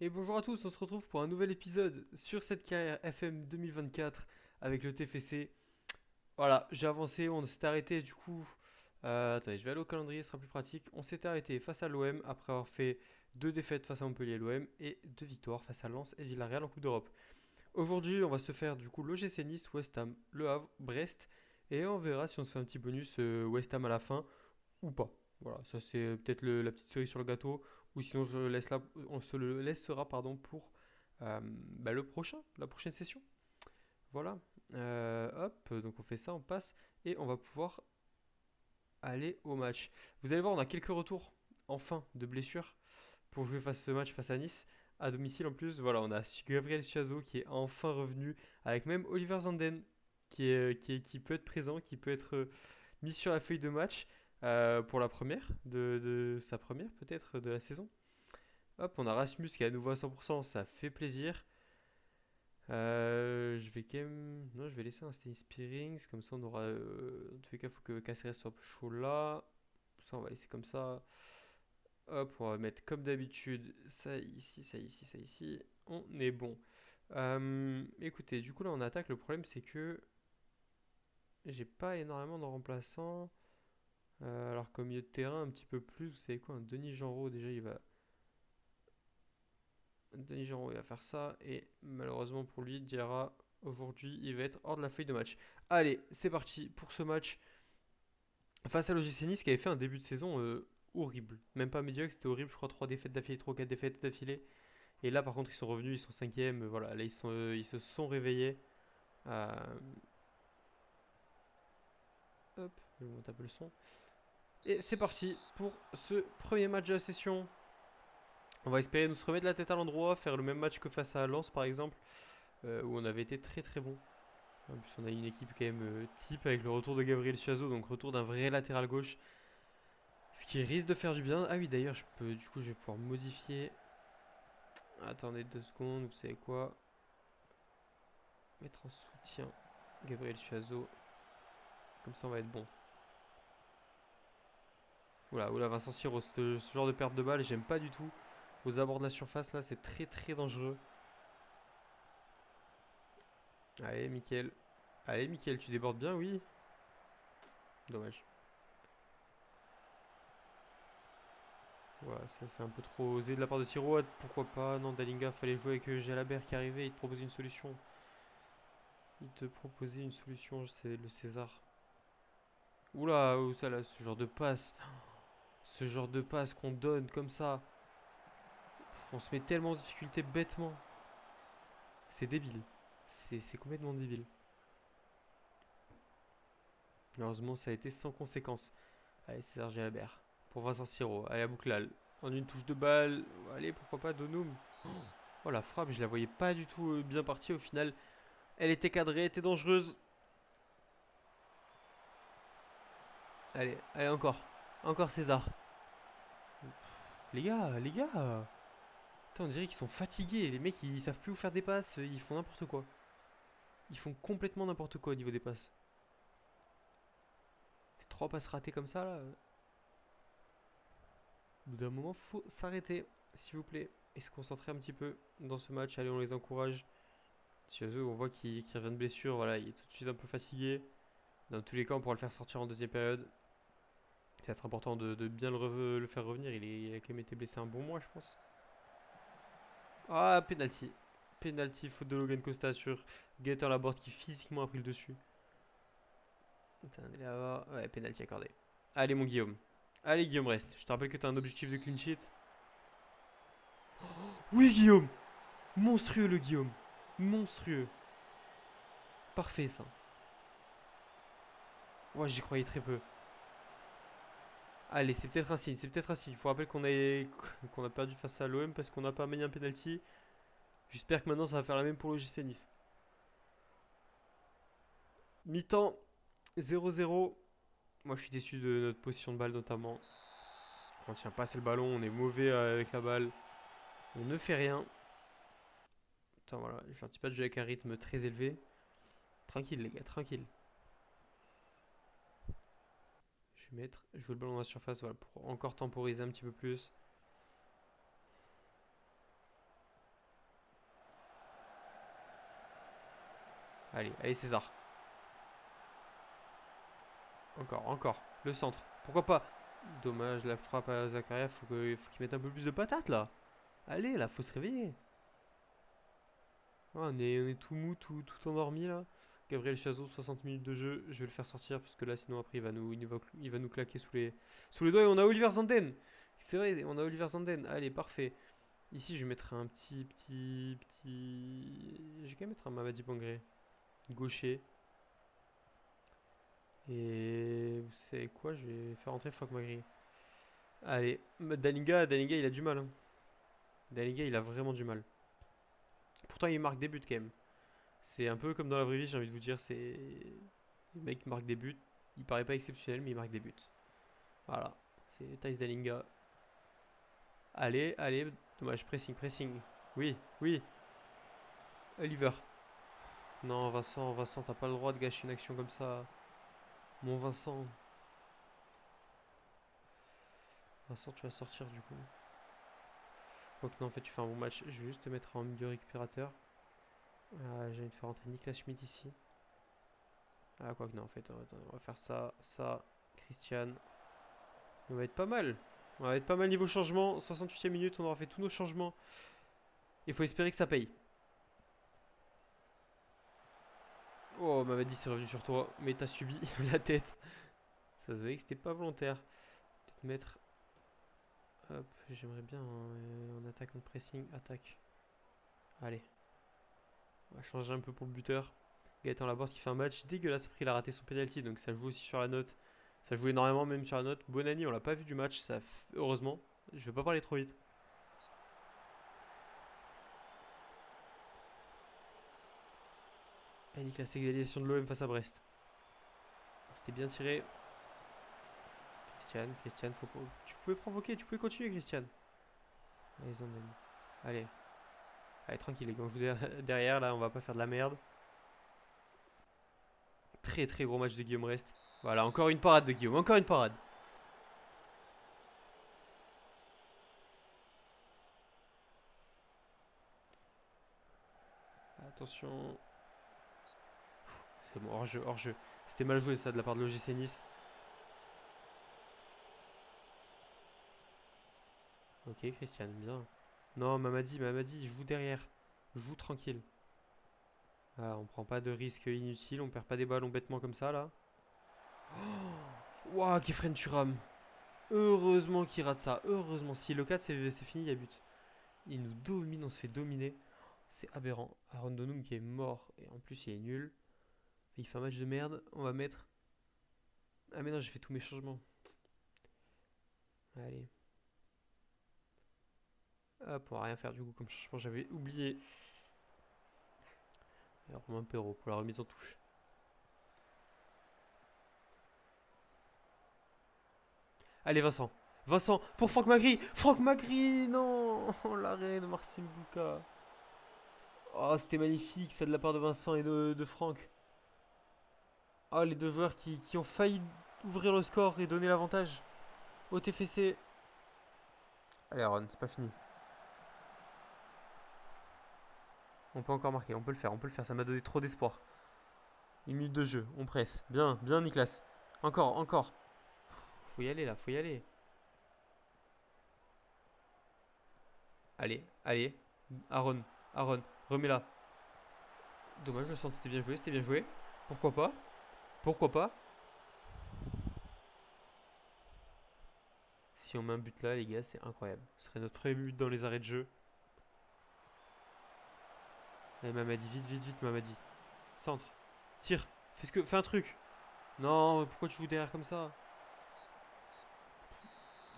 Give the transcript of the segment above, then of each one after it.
Et bonjour à tous, on se retrouve pour un nouvel épisode sur cette carrière FM 2024 avec le TFC. Voilà, j'ai avancé, on s'est arrêté du coup. Attendez, je vais aller au calendrier, ce sera plus pratique. On s'était arrêté face à l'OM après avoir fait deux défaites face à Montpellier et l'OM et deux victoires face à Lens et Villarreal en Coupe d'Europe. Aujourd'hui, on va se faire du coup l'OGC Nice, West Ham, Le Havre, Brest et on verra si on se fait un petit bonus West Ham à la fin ou pas. Voilà, ça c'est peut-être la petite cerise sur le gâteau, ou sinon on se le laissera pardon, pour le prochain, la prochaine session. Voilà. Hop, donc on fait ça, on passe, et on va pouvoir aller au match. Vous allez voir, on a quelques retours, enfin, de blessures, pour jouer face à ce match face à Nice. À domicile en plus, voilà, on a Gabriel Chiazot qui est enfin revenu, avec même Oliver Zanden qui peut être présent, qui peut être mis sur la feuille de match pour la première, de sa première peut-être de la saison. Hop, on a Rasmus qui est à nouveau à 100%, ça fait plaisir. Je vais quand même. Non, je vais laisser un Stay Spearings, comme ça on aura. En tous les cas, il faut que Caceres soit chaud là. Ça, on va laisser comme ça. Hop, on va mettre comme d'habitude ça ici, ça ici, ça ici. On est bon. Écoutez, du coup là on attaque. Le problème c'est que j'ai pas énormément de remplaçants. Alors qu'au milieu de terrain, un petit peu plus, vous savez quoi, un Denis Genreau, déjà, Denis Genreau, il va faire ça. Et malheureusement pour lui, Diarra, aujourd'hui, il va être hors de la feuille de match. Allez, c'est parti pour ce match face à l'OGC Nice qui avait fait un début de saison horrible. Même pas médiocre, c'était horrible. Je crois 3 défaites d'affilée, 3 4 défaites d'affilée. Et là, par contre, ils sont revenus, ils sont cinquième. Voilà, là, ils se sont réveillés. Euh, hop, je vais monter un peu le son. Et c'est parti pour ce premier match de la session. On va espérer nous se remettre la tête à l'endroit, faire le même match que face à Lens par exemple, où on avait été très très bon. En plus, on a une équipe quand même type avec le retour de Gabriel Chiazot, donc retour d'un vrai latéral gauche, ce qui risque de faire du bien. Ah oui, d'ailleurs, du coup, je vais pouvoir modifier. Attendez 2 secondes, vous savez quoi? Mettre en soutien Gabriel Chiazot, comme ça on va être bon. Oula, oula, Vincent Siro, ce genre de perte de balle, j'aime pas du tout. Aux abords de la surface, là, c'est très très dangereux. Allez, Mickaël. Allez, Mickaël, tu débordes bien, oui. Dommage. Voilà, ça c'est un peu trop osé de la part de Siro. Pourquoi pas? Non, Dalinga, fallait jouer avec Jalabert qui arrivait. Il te proposait une solution. Il te proposait une solution, c'est le César. Oula, où ça là, ce genre de passe. Ce genre de passe qu'on donne comme ça. On se met tellement en difficulté bêtement. C'est débile. C'est complètement débile. Malheureusement, ça a été sans conséquence. Allez, César Jalabert. Pour Vincent Siro. Allez, à Bouclal. En une touche de balle. Allez, pourquoi pas Donum. Oh, la frappe, je la voyais pas du tout bien partie au final. Elle était cadrée, elle était dangereuse. Allez, allez encore. Encore César. Les gars, les gars. Putain, on dirait qu'ils sont fatigués. Les mecs, ils savent plus où faire des passes. Ils font n'importe quoi. Ils font complètement n'importe quoi au niveau des passes. Fait 3 passes ratées comme ça, là. Au bout d'un moment, faut s'arrêter, s'il vous plaît. Et se concentrer un petit peu dans ce match. Allez, on les encourage. Si eux, on voit qu'il revient de blessure, voilà, il est tout de suite un peu fatigué. Dans tous les cas, on pourra le faire sortir en deuxième période. Ça va être important de bien le faire revenir. Il a quand même été blessé un bon mois, je pense. Ah, penalty. Penalty, faute de Logan Costa sur Gaëtan Laborde qui physiquement a pris le dessus. Attendez là, ouais, penalty accordé. Allez, mon Guillaume. Allez, Guillaume, reste. Je te rappelle que t'as un objectif de clean sheet. Oui, Guillaume. Monstrueux, le Guillaume. Monstrueux. Parfait, ça. Ouais, j'y croyais très peu. Allez, c'est peut-être un signe, c'est peut-être un signe. Il faut rappeler qu'on a perdu face à l'OM parce qu'on n'a pas mené un penalty. J'espère que maintenant ça va faire la même pour le JC Nice. Mi-temps 0-0. Moi je suis déçu de notre position de balle notamment. On tient pas assez le ballon, on est mauvais avec la balle. On ne fait rien. Attends, voilà, je leur dis pas de jouer avec un rythme très élevé. Tranquille les gars, tranquille. Je vais jouer le ballon dans la surface voilà, pour encore temporiser un petit peu plus. Allez, allez César. Encore, encore. Le centre. Pourquoi pas? Dommage, la frappe à Zakaria. Faut qu'il mette un peu plus de patates là. Allez, là, faut se réveiller. Ouais, on est tout mou, tout endormi là. Gabriel Chazot, 60 minutes de jeu. Je vais le faire sortir parce que là, sinon après, il va nous claquer sous les doigts. Et on a Oliver Zanden. C'est vrai, on a Oliver Zanden. Allez, parfait. Ici, je vais mettre un petit. Je vais quand même mettre un Mamadi Bangré. Gaucher. Et vous savez quoi? Je vais faire entrer Franck Magri. Allez, Dalinga, il a du mal, hein. Dalinga, il a vraiment du mal. Pourtant, il marque des buts quand même. C'est un peu comme dans la vraie vie, j'ai envie de vous dire. C'est. Le mec marque des buts. Il paraît pas exceptionnel, mais il marque des buts. Voilà. C'est Thijs Dalinga. Allez, allez. Dommage, pressing. Oui, oui. Oliver. Non, Vincent, t'as pas le droit de gâcher une action comme ça. Mon Vincent. Vincent, tu vas sortir du coup. Donc non, en fait, tu fais un bon match. Je vais juste te mettre en milieu récupérateur. J'ai envie de faire entrer Niklas Schmidt ici. Ah, quoi que non, en fait, on va faire ça, Christian. On va être pas mal. On va être pas mal niveau changement. 68e minute, on aura fait tous nos changements. Il faut espérer que ça paye. Oh, Mamadi c'est revenu sur toi, mais t'as subi la tête. Ça se voyait que c'était pas volontaire. Peut-être mettre. Hop, j'aimerais bien en attaque, en pressing, attaque. Allez, on va changer un peu pour le buteur. Gaëtan Laborde qui fait un match dégueulasse. Après, il a raté son penalty, donc ça joue aussi sur la note. Ça joue énormément, même sur la note. Bonani, on l'a pas vu du match, heureusement. Je vais pas parler trop vite. Et Nicolas, égalisation de l'OM face à Brest. C'était bien tiré. Christian, tu pouvais provoquer, tu pouvais continuer, Christian. Allez, Zandani. Allez. Allez, tranquille, les gars, on joue derrière, là, on va pas faire de la merde. Très très gros match de Guillaume Rest. Voilà, encore une parade de Guillaume, encore une parade. Attention. C'est bon, hors-jeu, hors-jeu. C'était mal joué ça de la part de l'OGC Nice. Ok, Christian, bien. Non, Mamadi, joue derrière. Joue tranquille. Voilà, on prend pas de risques inutiles, on perd pas des ballons bêtement comme ça là. Waouh, Kefren Turam. Heureusement qu'il rate ça. Heureusement. Si le 4 c'est fini, il y a but. Il nous domine, on se fait dominer. C'est aberrant. Aaron Donum qui est mort. Et en plus, il est nul. Il fait un match de merde. On va mettre. Ah, mais non, j'ai fait tous mes changements. Allez. Hop, on va rien faire du coup comme changement. J'avais oublié. Et Romain Perrault pour la remise en touche. Allez, Vincent. Vincent pour Franck Magri. Franck Magri, non. Oh, l'arrêt de Marcin Bouka. Oh, c'était magnifique ça de la part de Vincent et de Franck. Oh, les deux joueurs qui ont failli ouvrir le score et donner l'avantage au TFC. Allez, Aaron, c'est pas fini. On peut encore marquer, on peut le faire, ça m'a donné trop d'espoir. Une minute de jeu, on presse. Bien, bien, Nicolas. Encore. Faut y aller là, faut y aller. Allez. Aaron, remets-la. Dommage, le centre, c'était bien joué. Pourquoi pas? Pourquoi pas? Si on met un but là, les gars, c'est incroyable. Ce serait notre premier but dans les arrêts de jeu. Allez, Mamadi, vite, Mamadi. Centre, tire, fais un truc. Non, pourquoi tu joues derrière comme ça?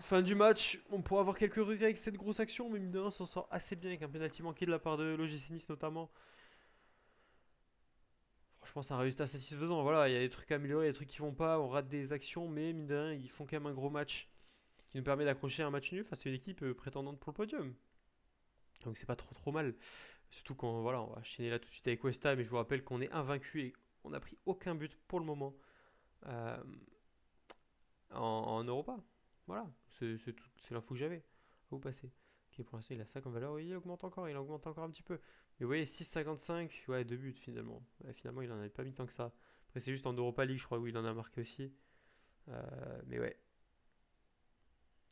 Fin du match, on pourra avoir quelques regrets avec cette grosse action, mais mine de rien, on s'en sort assez bien avec un penalty manqué de la part de l'OGC Nice notamment. Franchement, c'est un résultat satisfaisant. Voilà, il y a des trucs à améliorer, il y a des trucs qui vont pas, on rate des actions, mais mine de rien, ils font quand même un gros match qui nous permet d'accrocher un match nul face à une équipe prétendante pour le podium. Donc c'est pas trop mal. Surtout quand voilà, on va enchaîner là tout de suite avec West Ham, et je vous rappelle qu'on est invaincu et on n'a pris aucun but pour le moment euh, en Europa. Voilà, c'est l'info que j'avais à vous passer. Ok, pour l'instant, il a ça comme valeur. Oui, il augmente encore un petit peu. Mais vous voyez, 6,55, ouais, 2 buts finalement. Ouais, finalement, il en avait pas mis tant que ça. Après, c'est juste en Europa League, je crois, où il en a marqué aussi. Mais ouais.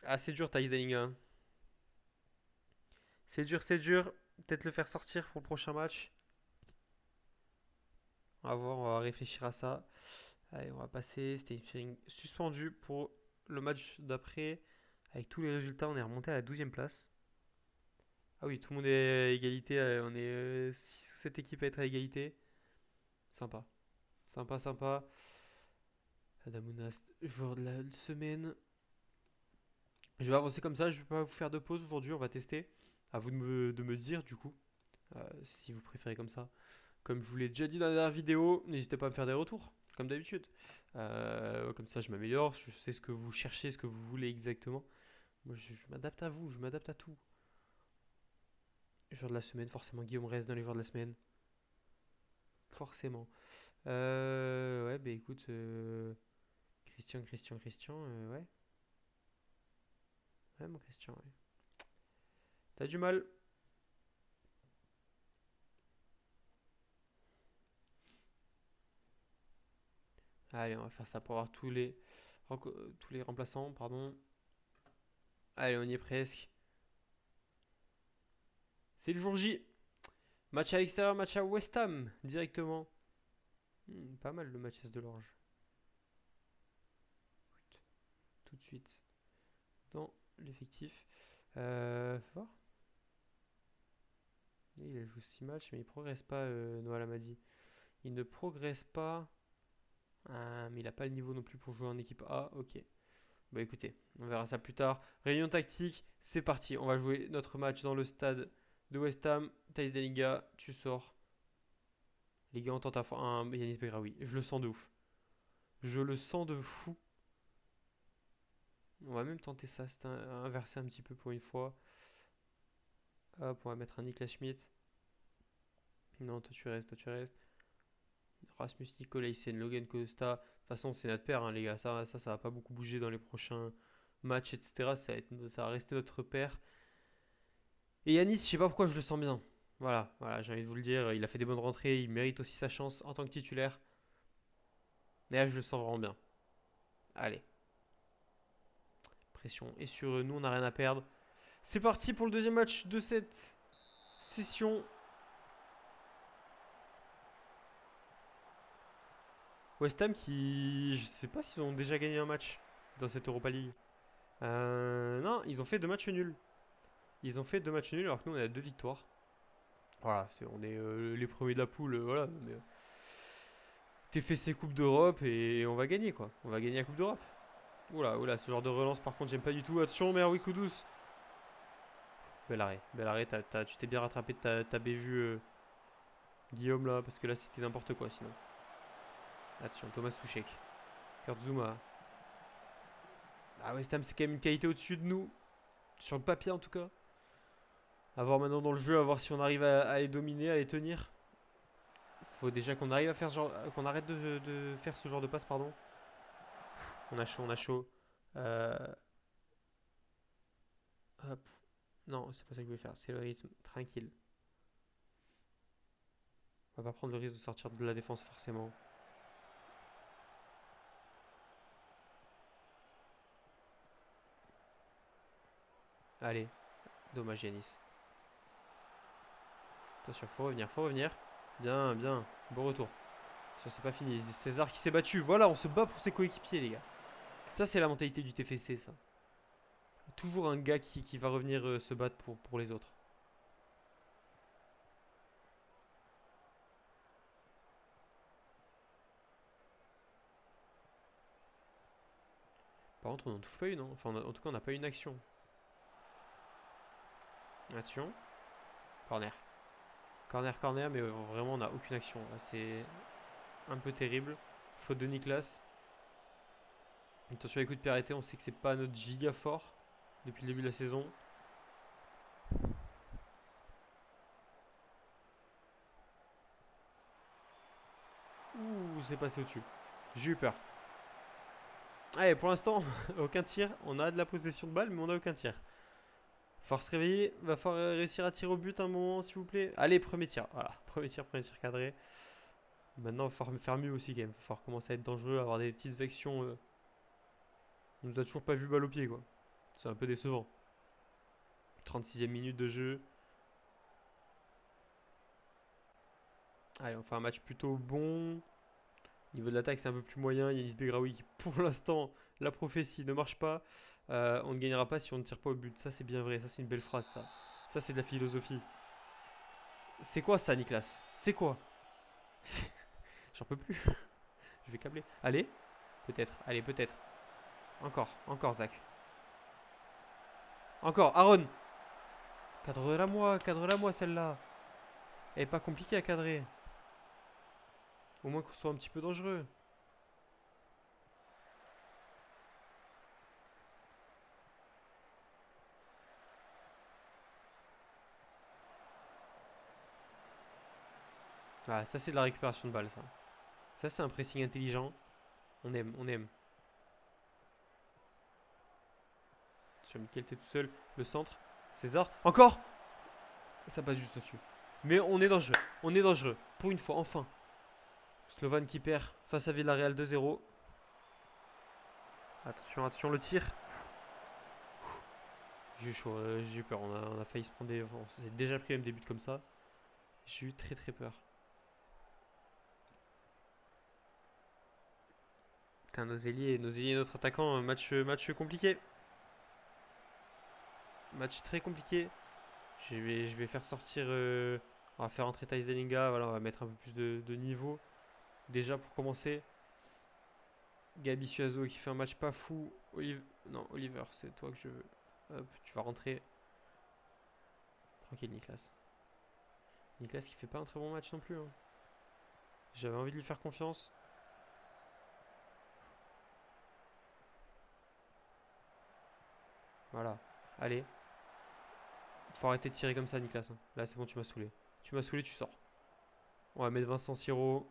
Ah, c'est dur, Thijs Dallinga, hein. C'est dur, c'est dur. Peut-être le faire sortir pour le prochain match. On va voir, on va réfléchir à ça. Allez, on va passer. C'était une série suspendue pour le match d'après. Avec tous les résultats, on est remonté à la 12e place. Ah oui, tout le monde est à égalité. On est 6 ou 7 équipes à être à égalité. Sympa. Sympa, sympa. Adamounas, joueur de la semaine. Je vais avancer comme ça. Je vais pas vous faire de pause aujourd'hui. On va tester. À vous de me dire du coup. Si vous préférez comme ça. Comme je vous l'ai déjà dit dans la dernière vidéo, n'hésitez pas à me faire des retours, comme d'habitude. Comme ça, je m'améliore, je sais ce que vous cherchez, ce que vous voulez exactement. Moi, je m'adapte à vous, je m'adapte à tout. Joueur de la semaine, forcément, Guillaume reste dans les joueurs de la semaine. Forcément. Ouais, bah écoute, Christian, ouais. Ouais, mon Christian, ouais. T'as du mal. Allez, on va faire ça pour avoir tous les remplaçants, pardon. Allez, on y est presque. C'est le jour J. Match à l'extérieur, match à West Ham, directement. Pas mal le match S de l'Orge. Tout de suite dans l'effectif. Fort. Il a joué 6 matchs, mais il progresse pas, Noah Lamadi. Il ne progresse pas. Ah, mais il n'a pas le niveau non plus pour jouer en équipe A. Ok. Bah écoutez, on verra ça plus tard. Réunion tactique, c'est parti. On va jouer notre match dans le stade de West Ham. Thijs Dallinga, tu sors. Les gars, on tente un Yanis Begraoui. Je le sens de ouf. Je le sens de fou. On va même tenter ça, c'est inverser un petit peu pour une fois. Hop, on va mettre un Niklas Schmidt. Non, toi tu restes, toi tu restes. Rasmus Nicolaisen, Logan Costa. De toute façon, c'est notre paire, hein, les gars. Ça va pas beaucoup bouger dans les prochains matchs, etc. Ça va rester notre paire. Et Yanis, je sais pas pourquoi je le sens bien. Voilà, j'ai envie de vous le dire. Il a fait des bonnes rentrées. Il mérite aussi sa chance en tant que titulaire. Mais là, je le sens vraiment bien. Allez, pression. Et sur nous, on n'a rien à perdre. C'est parti pour le deuxième match de cette session. West Ham qui, je sais pas s'ils ont déjà gagné un match dans cette Europa League. Non, ils ont fait 2 matchs nuls. Ils ont fait 2 matchs nuls alors que nous on a 2 victoires. Voilà, on est les premiers de la poule, voilà. TFC Coupe d'Europe et on va gagner quoi. On va gagner la Coupe d'Europe. Oula, oula, ce genre de relance par contre j'aime pas du tout. Attention, Merwi Kudus. Bel arrêt, tu t'es bien rattrapé de ta bévue Guillaume là, parce que là c'était n'importe quoi sinon. Attention, Thomas Souchek. Kurt Zouma. Ah, West Ham c'est quand même une qualité au-dessus de nous. Sur le papier en tout cas. À voir maintenant dans le jeu, à voir si on arrive à les dominer, à les tenir. Faut déjà qu'on arrive à faire qu'on arrête de faire ce genre de passe, pardon. On a chaud, on a chaud. Euh, hop. Non, c'est pas ça que je voulais faire. C'est le rythme. Tranquille. On va pas prendre le risque de sortir de la défense forcément. Allez. Dommage Yanis. Attention, faut revenir, faut revenir. Bien, bien. Bon retour. C'est pas fini. César qui s'est battu. Voilà, on se bat pour ses coéquipiers, les gars. Ça, c'est la mentalité du TFC, ça. Toujours un gars qui va revenir se battre pour les autres. Par contre, on n'en touche pas une, hein. Enfin, en tout cas, on n'a pas une action. Attention. Corner. Corner, mais vraiment, on n'a aucune action. C'est un peu terrible. Faute de Niklas. Attention à les coups de pied arrêtés, on sait que c'est pas notre giga fort depuis le début de la saison. Ouh, c'est passé au-dessus. J'ai eu peur. Allez, pour l'instant, aucun tir. On a de la possession de balle, mais on n'a aucun tir. Faut se réveiller, va falloir réussir à tirer au but un moment, s'il vous plaît. Allez, premier tir, voilà, premier tir cadré. Maintenant, il va falloir faire mieux aussi quand même. Il va falloir commencer à être dangereux, avoir des petites actions. On nous a toujours pas vu balle au pied, quoi. C'est un peu décevant. 36e minute de jeu. Allez, on fait un match plutôt bon. Niveau de l'attaque, c'est un peu plus moyen. Yanis Begraoui qui, pour l'instant, la prophétie ne marche pas. On ne gagnera pas si on ne tire pas au but. Ça, c'est bien vrai. Ça, c'est une belle phrase, ça. Ça, c'est de la philosophie. C'est quoi ça, Nicolas? C'est quoi? J'en peux plus. Je vais câbler. Allez. Peut-être. Allez, peut-être. Encore. Encore, Zach. Encore. Aaron. Cadre-la moi, celle-là. Elle est pas compliquée à cadrer. Au moins qu'on soit un petit peu dangereux. Ah, ça c'est de la récupération de balles, ça. Ça c'est un pressing intelligent. On aime, on aime. Sur Mickaël, t'es tout seul. Le centre. César. Encore. Ça passe juste au-dessus. Mais on est dangereux. On est dangereux. Pour une fois, enfin. Slovan qui perd face à Villarreal 2-0. Attention, attention, le tir. J'ai eu chaud, j'ai eu peur. On a failli se prendre des. On s'est déjà pris même des buts comme ça. J'ai eu très très peur. Putain, nos ailiers et notre attaquant, match compliqué. Match très compliqué. Je vais faire sortir. On va faire entrer Thijs Dallinga. Voilà, on va mettre un peu plus de niveau. Déjà pour commencer. Gabi Suazo qui fait un match pas fou. Non, Oliver, c'est toi que je veux. Hop, tu vas rentrer. Tranquille, Nicolas. Nicolas qui fait pas un très bon match non plus, hein. J'avais envie de lui faire confiance. Voilà. Allez. Faut arrêter de tirer comme ça, Nicolas, hein. Là, c'est bon, tu m'as saoulé. Tu m'as saoulé, tu sors. On va mettre Vincent Siro.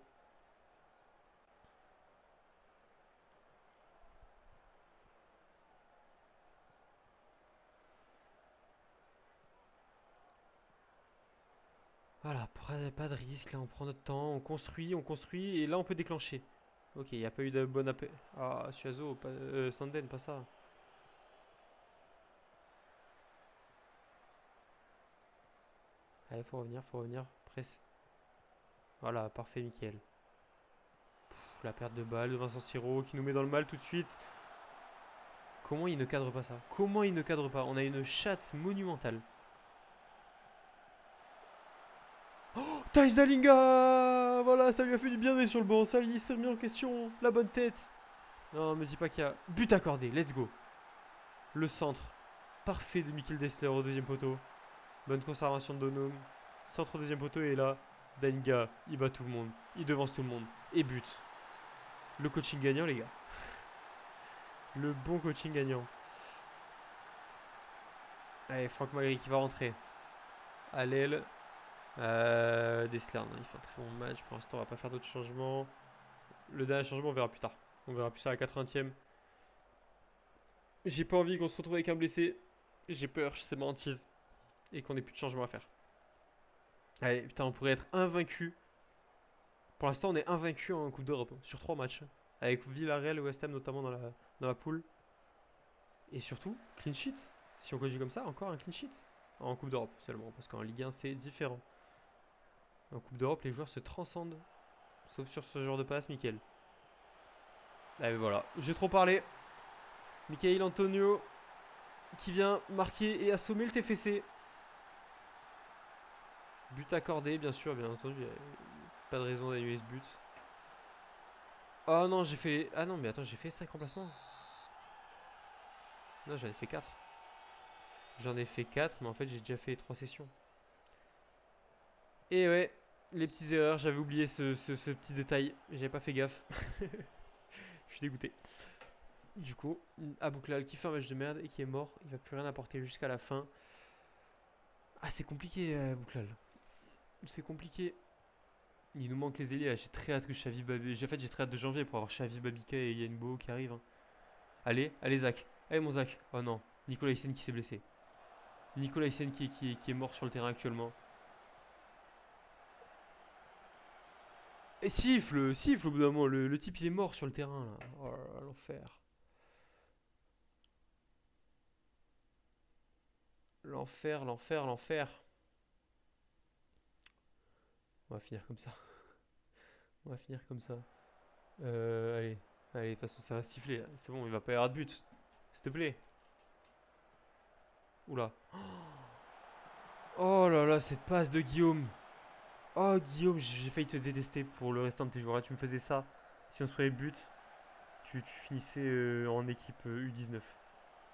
Voilà, pas de risque, là on prend notre temps, on construit, et là on peut déclencher. Ok, il n'y a pas eu de bon appel. Ah, Suazo, pas, Sanden, pas ça. Allez, faut revenir, presse. Voilà, parfait, Mickaël. La perte de balle de Vincent Siro qui nous met dans le mal tout de suite. Comment il ne cadre pas ça? Comment il ne cadre pas? On a une chatte monumentale. Oh, Thijs Dallinga! Voilà, ça lui a fait du bien d'aller sur le banc. Ça il s'est remis en question. La bonne tête. Non, me dis pas qu'il y a but accordé. Let's go. Le centre. Parfait de Mikkel Dessler au deuxième poteau. Bonne conservation de Donum. Centre au deuxième poteau et là, Dallinga, il bat tout le monde. Il devance tout le monde. Et but. Le coaching gagnant, les gars. Le bon coaching gagnant. Allez, Franck Magri qui va rentrer. À l'aile. Dessler, non, il fait un très bon match. Pour l'instant, on va pas faire d'autres changements. Le dernier changement, on verra plus tard. On verra plus ça à la 80e. J'ai pas envie qu'on se retrouve avec un blessé. J'ai peur, c'est ma hantise. Et qu'on ait plus de changements à faire. Allez, putain, on pourrait être invaincu. Pour l'instant, on est invaincu en Coupe d'Europe. Sur 3 matchs. Avec Villarreal et West Ham notamment dans la poule. Et surtout, clean sheet. Si on continue comme ça, encore un clean sheet. En Coupe d'Europe seulement. Parce qu'en Ligue 1, c'est différent. En Coupe d'Europe, les joueurs se transcendent. Sauf sur ce genre de passe, Mickaël. Allez, voilà. J'ai trop parlé. Michael Antonio qui vient marquer et assommer le TFC. But accordé, bien sûr, bien entendu. Pas de raison d'annuler ce but. Oh non, j'ai fait. Ah non, mais attends, j'ai fait 5 remplacements. Non, j'en ai fait 4. J'en ai fait 4, mais en fait, j'ai déjà fait 3 sessions. Et ouais, les petites erreurs, j'avais oublié ce petit détail. J'avais pas fait gaffe. Je suis dégoûté. Du coup, Abouklal qui fait un match de merde et qui est mort. Il va plus rien apporter jusqu'à la fin. Ah, c'est compliqué, Abouklal. C'est compliqué. Il nous manque les ailiers. J'ai très hâte que Xavi Babi. En fait, j'ai très hâte de janvier pour avoir Xavi Babika et Yenbo qui arrivent, hein. Allez, allez, Zach. Allez, mon Zach. Oh non, Nicolas Hyssen qui s'est blessé. Nicolaisen qui est mort sur le terrain actuellement. Et siffle, siffle au bout d'un moment. Le type il est mort sur le terrain là. Oh là là, l'enfer. L'enfer, l'enfer, l'enfer. On va finir comme ça. On va finir comme ça. Allez. Allez, de toute façon ça va siffler là. C'est bon, il va pas y avoir de but. S'il te plaît. Oula. Oh là là, cette passe de Guillaume. Oh Guillaume, j'ai failli te détester pour le restant de tes jours. Là, tu me faisais ça. Si on se prenait le but, tu finissais en équipe U19.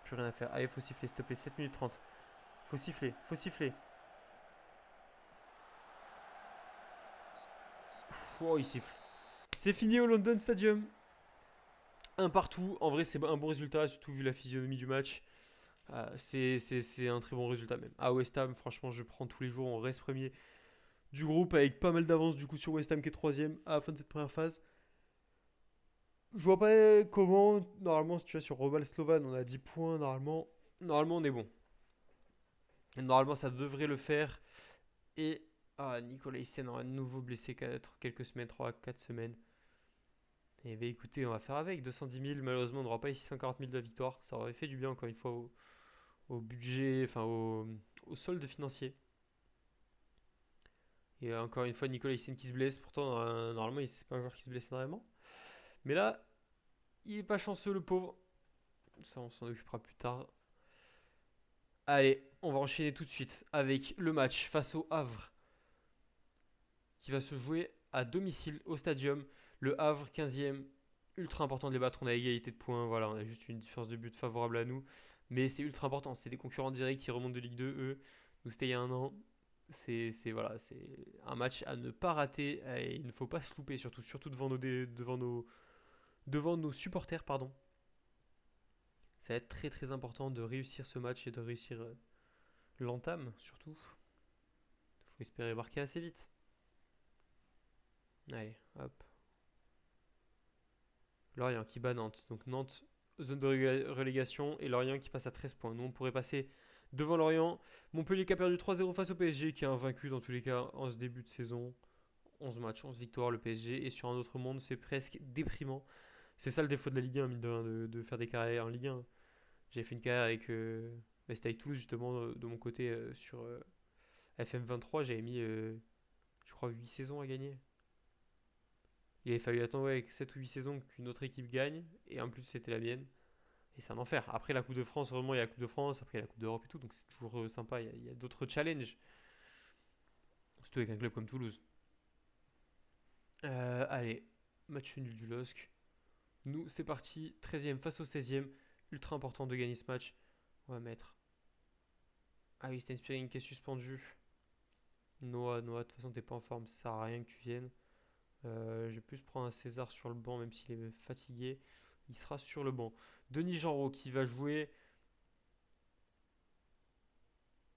Plus rien à faire. Allez, faut siffler, s'il te plaît. 7 minutes 30. Faut siffler, faut siffler. Oh, il siffle. C'est fini au London Stadium. Un partout. En vrai, c'est un bon résultat, surtout vu la physionomie du match. C'est un très bon résultat même. À West Ham, franchement, je prends tous les jours. On reste premier du groupe avec pas mal d'avance du coup sur West Ham qui est troisième à la fin de cette première phase. Je vois pas comment, normalement, si tu vois, sur Robal Slovan, on a 10 points, normalement on est bon. Et normalement, ça devrait le faire. Et Nicolas Hyssen aura de nouveau blessé quelques semaines, 3 4 semaines. Et bah écoutez, on va faire avec 210 000. Malheureusement, on n'aura pas les 640 000 de la victoire. Ça aurait fait du bien, encore une fois, au budget, enfin au solde financier. Et encore une fois, Nicolas Hyssen qui se blesse. Pourtant, normalement, c'est pas un joueur qui se blesse énormément. Mais là, il est pas chanceux, le pauvre. Ça, on s'en occupera plus tard. Allez, on va enchaîner tout de suite avec le match face au Havre qui va se jouer à domicile au Stadium. Le Havre, 15e, ultra important de les battre. On a égalité de points, voilà, on a juste une différence de but favorable à nous. Mais c'est ultra important, c'est des concurrents directs qui remontent de Ligue 2, eux. Nous, c'était il y a un an. Voilà, c'est un match à ne pas rater et il ne faut pas se louper, surtout devant nos supporters, pardon. Ça va être très très important de réussir ce match et de réussir l'entame surtout. Il faut espérer marquer assez vite. Allez, hop. Lorient qui bat Nantes. Donc Nantes, zone de relégation et Lorient qui passe à 13 points. Nous, on pourrait passer devant Lorient. Montpellier qui a perdu 3-0 face au PSG, qui est invaincu dans tous les cas en ce début de saison. 11 matchs, 11 victoires, le PSG. Et sur un autre monde, c'est presque déprimant. C'est ça le défaut de la Ligue 1, mine de rien, de faire des carrières en Ligue 1. J'ai fait une carrière avec, c'était avec Toulouse, justement, de mon côté, sur FM23. J'avais mis, je crois, 8 saisons à gagner. Il avait fallu attendre ouais, 7 ou 8 saisons qu'une autre équipe gagne, et en plus c'était la mienne. Et c'est un enfer. Après la Coupe de France, vraiment il y a la Coupe de France, après il y a la Coupe d'Europe et tout, donc c'est toujours sympa, il y a d'autres challenges. Surtout avec un club comme Toulouse. Allez, match nul du LOSC. Nous c'est parti, 13e face au 16e. Ultra important de gagner ce match. On va mettre. Ah oui, Stein Spearing qui est suspendu. Noah, de toute façon t'es pas en forme, ça sert à rien que tu viennes. Je vais plus prendre un César sur le banc, même s'il est fatigué. Il sera sur le banc. Denis Genreau qui va jouer.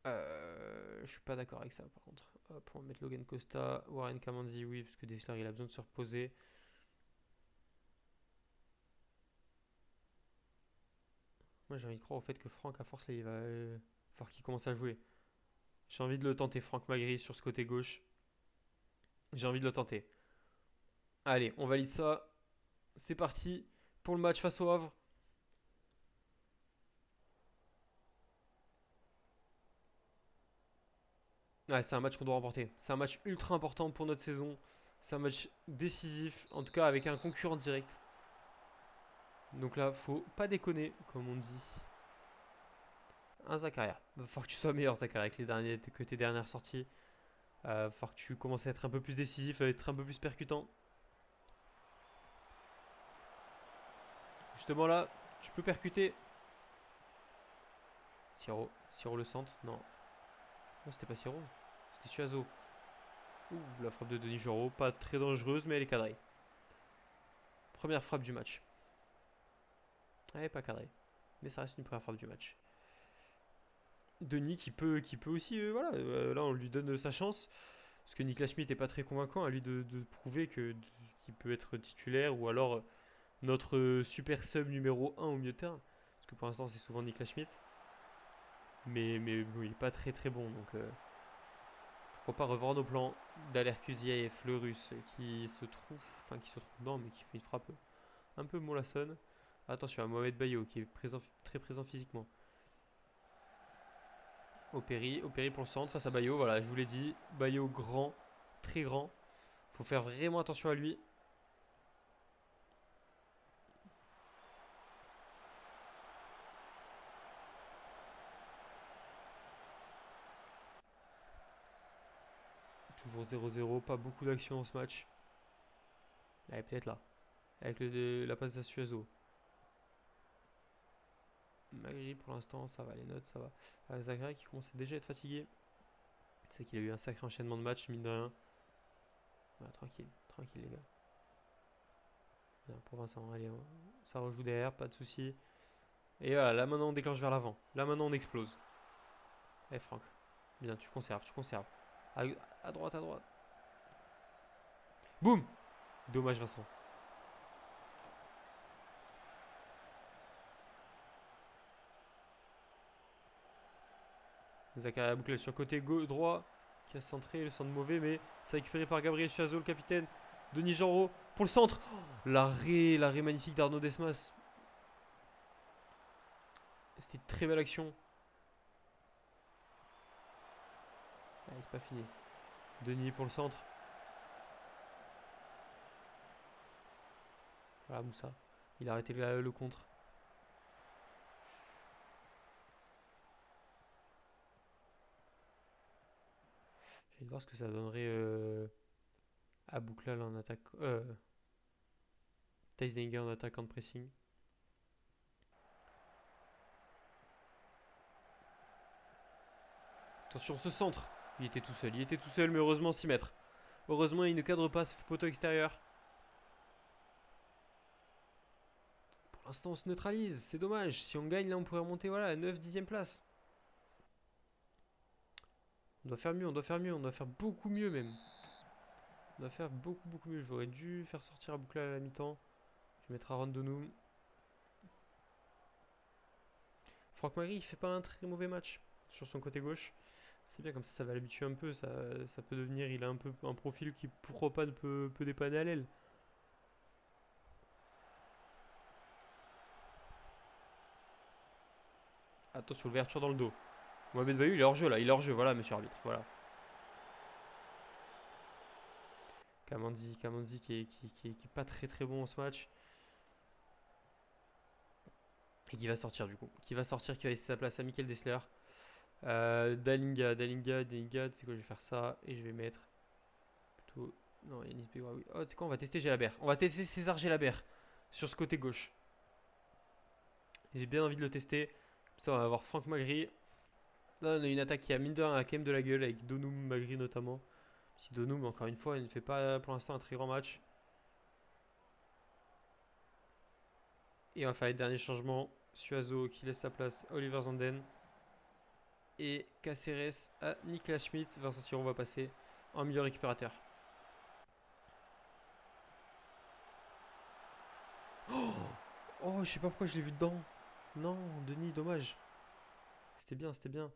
Je suis pas d'accord avec ça par contre. Hop, on va mettre Logan Costa. Warren Kamanzi, oui, parce que Dessler il a besoin de se reposer. Moi j'ai envie de croire au fait que Franck, à force, là, il va falloir qu'il commence à jouer. J'ai envie de le tenter, Franck Magri sur ce côté gauche. J'ai envie de le tenter. Allez, on valide ça. C'est parti pour le match face au Havre. Ouais, c'est un match qu'on doit remporter. C'est un match ultra important pour notre saison. C'est un match décisif, en tout cas avec un concurrent direct. Donc là, faut pas déconner, comme on dit. Un Zakaria. Va falloir que tu sois meilleur, Zakaria, que tes dernières sorties. Va falloir que tu commences à être un peu plus décisif, à être un peu plus percutant. Justement là, tu peux percuter. Siro le centre. Non. Non, c'était pas Siro. C'était Suazo. Ouh, la frappe de Denis Joro. Pas très dangereuse, mais elle est cadrée. Première frappe du match. Elle est pas cadrée. Mais ça reste une première frappe du match. Denis qui peut aussi, voilà, là on lui donne sa chance. Parce que Niklas Schmidt n'est pas très convaincant à lui de prouver qu'il peut être titulaire ou alors notre super sub numéro 1 au milieu de terrain. Parce que pour l'instant c'est souvent Niklas Schmidt. Mais bon, il est pas très très bon. Donc pourquoi pas revoir nos plans d'Aler Kuziev, le russe, qui se trouve non, mais qui fait une frappe un peu mollassonne. Attention à Mohamed Bayo qui est très présent physiquement. Opéry pour le centre face à Bayo. Voilà, je vous l'ai dit. Bayo grand, très grand. Faut faire vraiment attention à lui. Toujours 0-0, pas beaucoup d'action dans ce match. Allez, peut-être là. Avec la passe d'Asuazo. Magri pour l'instant, ça va, les notes, ça va. Zachary qui commence déjà à être fatigué. C'est qu'il a eu un sacré enchaînement de matchs, mine de rien. Voilà, tranquille, tranquille les gars. Bien, pour Vincent, allez, ça rejoue derrière, pas de soucis. Et voilà, là maintenant on déclenche vers l'avant. Là maintenant on explose. Allez Franck, bien, tu conserves, tu conserves. À droite, à droite. Boum. Dommage Vincent. Zachary a bouclé sur côté droit, qui a centré, le centre mauvais, mais c'est récupéré par Gabriel Chuazo, le capitaine. Denis Genreau pour le centre. Oh, l'arrêt magnifique d'Arnaud Desmas. C'était une très belle action. Allez, c'est pas fini. Denis pour le centre. Voilà, Moussa. Il a arrêté le contre. Je vais voir ce que ça donnerait à Bouklal en attaque. Teislinger en attaquant de pressing. Attention, ce centre. Il était tout seul, mais heureusement 6 mètres. Heureusement, il ne cadre pas ce poteau extérieur. Pour l'instant, on se neutralise. C'est dommage. Si on gagne, là, on pourrait remonter voilà, à 9-10e place. On doit faire mieux, on doit faire mieux, on doit faire beaucoup mieux même. On doit faire beaucoup mieux. J'aurais dû faire sortir à Bouklal à la mi-temps. Je vais mettre Aaron Donoum. Franck Magri, il fait pas un très mauvais match sur son côté gauche. C'est bien comme ça va l'habituer un peu. Ça peut devenir, il a un peu un profil qui pourquoi pas peut dépanner à l'aile. Attention, l'ouverture dans le dos. Mohamed Bayou, il est hors jeu là, il est hors jeu. Voilà, monsieur arbitre. Voilà. Kamandi qui est pas très bon en ce match. Et qui va sortir du coup. Qui va laisser sa place à Michael Dessler. Dalinga, c'est quoi, je vais faire ça. Et je vais mettre plutôt. Non, Yanis Begraoui. Oh, tu sais quoi, on va tester Gelabert. On va tester César Gelabert sur ce côté gauche. J'ai bien envie de le tester. Comme ça, on va avoir Franck Magri. Là, on a une attaque qui a mine de rien quand même de la gueule avec Donoum, Magri notamment. Si Donoum, encore une fois, il ne fait pas pour l'instant un très grand match. Et on va faire les derniers changements. Suazo qui laisse sa place à Oliver Zanden. Et Caceres à Niklas Schmidt. Vincent Siron va passer en milieu récupérateur. Oh, je sais pas pourquoi je l'ai vu dedans. Non, Denis, dommage. C'était bien, c'était bien.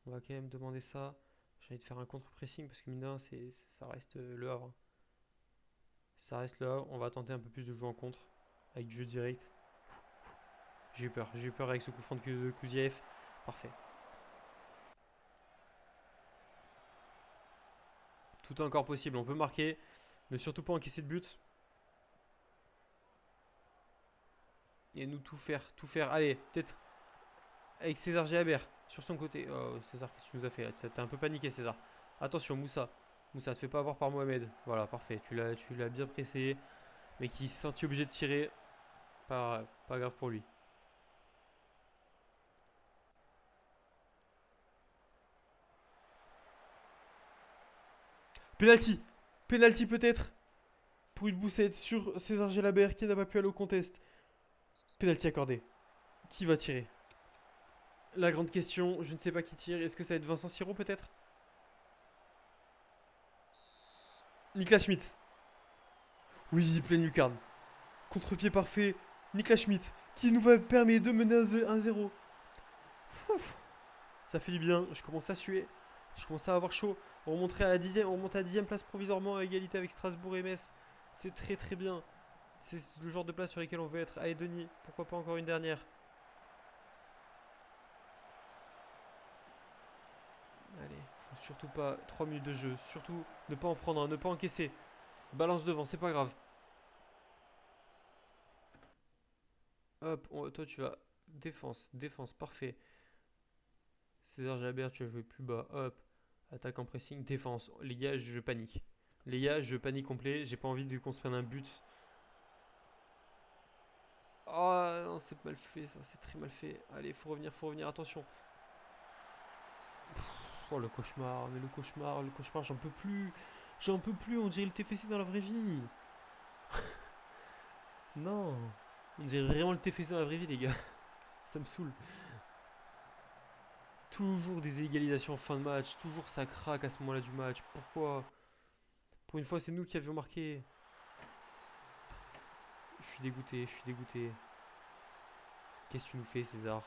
On va quand même demander ça. J'ai envie de faire un contre-pressing parce que mine de rien, ça reste le Havre. Ça reste le Havre. On va tenter un peu plus de jouer en contre avec du jeu direct. J'ai eu peur avec ce coup franc de Kuziev. Parfait. Tout est encore possible, on peut marquer. Ne surtout pas encaisser de but. Et nous tout faire, tout faire. Allez, peut-être avec César Gélabert sur son côté. Oh, César, qu'est-ce que tu nous as fait là? T'as un peu paniqué, César. Attention, Moussa. Moussa, te fais pas avoir par Mohamed. Voilà, parfait. Tu l'as bien pressé. Mais qui s'est senti obligé de tirer. Pas grave pour lui. Penalty. Penalty peut-être. Pour une boussette sur César Gélabert qui n'a pas pu aller au contest. Penalty accordé. Qui va tirer? La grande question, je ne sais pas qui tire. Est-ce que ça va être Vincent Siro peut-être? Niklas Schmidt. Oui, pleine lucarne. Contre-pied parfait. Niklas Schmidt qui nous va permettre de mener 1-0. Ça fait du bien. Je commence à suer. Je commence à avoir chaud. On remonterait à la 10e, on remonte à la 10e place provisoirement à égalité avec Strasbourg et Metz. C'est très très bien. C'est le genre de place sur lesquelles on veut être. Allez Denis, pourquoi pas encore une dernière. Allez, faut surtout pas 3 minutes de jeu. Surtout ne pas en prendre un, ne pas encaisser. Balance devant, c'est pas grave. Hop, toi tu vas. Défense, défense, parfait. César Jalabert, tu vas jouer plus bas. Hop, attaque en pressing, défense. Les gars, je panique. Les gars, je panique complet. J'ai pas envie de qu'on se prenne un but. Oh non, c'est mal fait ça, c'est très mal fait. Allez, faut revenir, attention. Oh le cauchemar, mais le cauchemar, j'en peux plus. J'en peux plus, on dirait le TFC dans la vraie vie. Non, on dirait vraiment le TFC dans la vraie vie, les gars. Ça me saoule. Toujours des égalisations en fin de match, toujours ça craque à ce moment-là du match. Pourquoi? Pour une fois, c'est nous qui avions marqué. Je suis dégoûté, je suis dégoûté. Qu'est-ce que tu nous fais, César?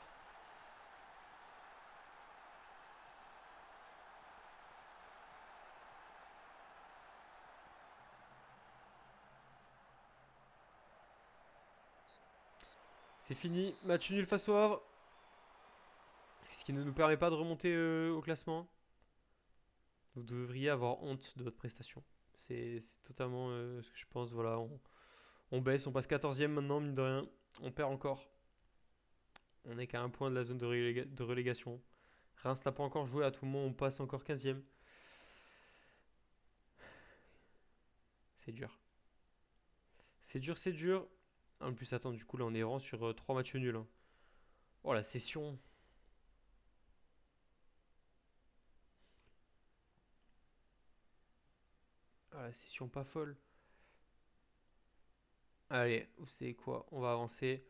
C'est fini, match nul face au Havre. Ce qui ne nous permet pas de remonter au classement. Vous devriez avoir honte de votre prestation. C'est totalement ce que je pense. Voilà, on baisse, on passe 14e maintenant, mine de rien. On perd encore. On est qu'à un point de la zone de relégation. Reims n'a pas encore joué, à tout moment on passe encore 15e. C'est dur. C'est dur, c'est dur. En plus, attends, du coup, là on est vraiment sur 3 matchs nuls, hein. Oh la session. Ah, la session pas folle. Allez, vous savez quoi? On va avancer.